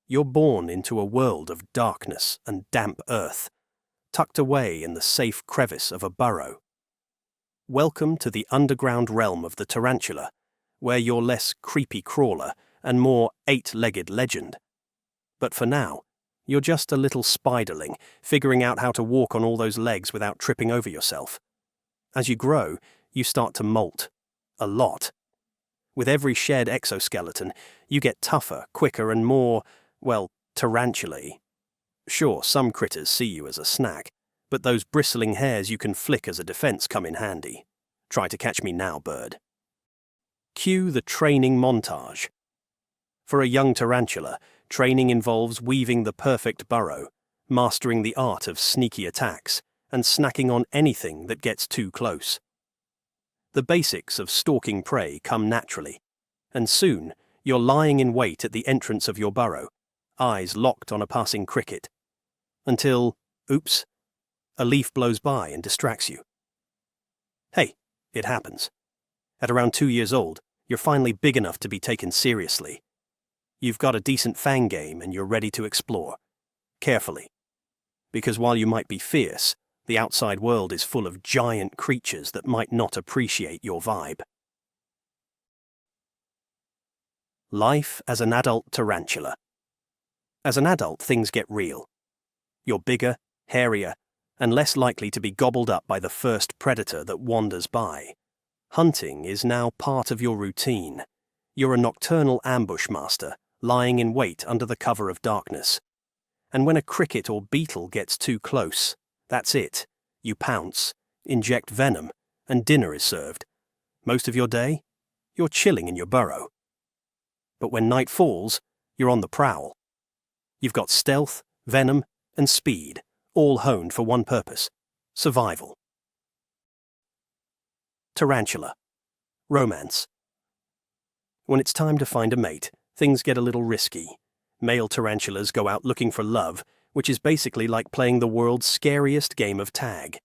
You're born into a world of darkness and damp earth, tucked away in the safe crevice of a burrow. Welcome to the underground realm of the tarantula, where you're less creepy crawler and more eight-legged legend. But for now, you're just a little spiderling figuring out how to walk on all those legs without tripping over yourself. As you grow, you start to molt. A lot. With every shed exoskeleton, you get tougher, quicker, and more, well, tarantula-y. Sure, some critters see you as a snack, but those bristling hairs you can flick as a defense come in handy. Try to catch me now, bird. Cue the training montage. For a young tarantula, training involves weaving the perfect burrow, mastering the art of sneaky attacks, and snacking on anything that gets too close. The basics of stalking prey come naturally, and soon you're lying in wait at the entrance of your burrow, eyes locked on a passing cricket, until, oops, a leaf blows by and distracts you. Hey, it happens. At around 2 years old, you're finally big enough to be taken seriously. You've got a decent fang game and you're ready to explore. Carefully. Because while you might be fierce, the outside world is full of giant creatures that might not appreciate your vibe. Life as an adult tarantula. As an adult, things get real. You're bigger, hairier, and less likely to be gobbled up by the first predator that wanders by. Hunting is now part of your routine. You're a nocturnal ambush master, lying in wait under the cover of darkness. And when a cricket or beetle gets too close, that's it. You pounce, inject venom, and dinner is served. Most of your day, you're chilling in your burrow. But when night falls, you're on the prowl. You've got stealth, venom, and speed, all honed for one purpose: survival. Tarantula. Romance. When it's time to find a mate, things get a little risky. Male tarantulas go out looking for love, which is basically like playing the world's scariest game of tag.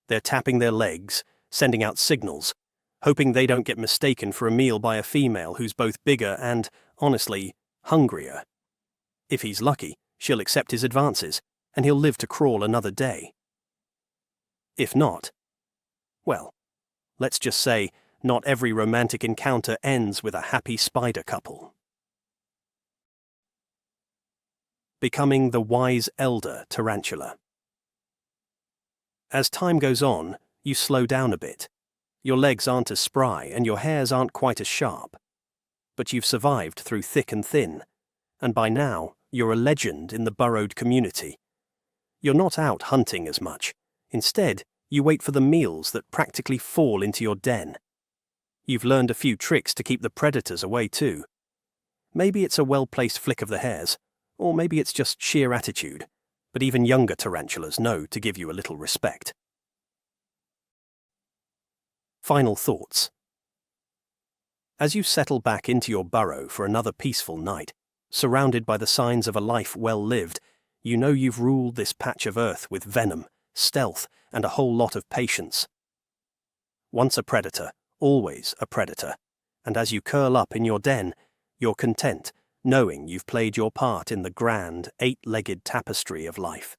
They're tapping their legs, sending out signals, hoping they don't get mistaken for a meal by a female who's both bigger and, honestly, hungrier. If he's lucky, she'll accept his advances, and he'll live to crawl another day. If not, well, let's just say not every romantic encounter ends with a happy spider couple. Becoming the wise elder tarantula. As time goes on, you slow down a bit. Your legs aren't as spry and your hairs aren't quite as sharp. But you've survived through thick and thin, and by now you're a legend in the burrowed community. You're not out hunting as much. Instead, you wait for the meals that practically fall into your den. You've learned a few tricks to keep the predators away too. Maybe it's a well-placed flick of the hairs, or maybe it's just sheer attitude, but even younger tarantulas know to give you a little respect. Final thoughts. As you settle back into your burrow for another peaceful night, surrounded by the signs of a life well lived, you know you've ruled this patch of earth with venom, stealth, and a whole lot of patience. Once a predator, always a predator, and as you curl up in your den, you're content, knowing you've played your part in the grand, eight-legged tapestry of life.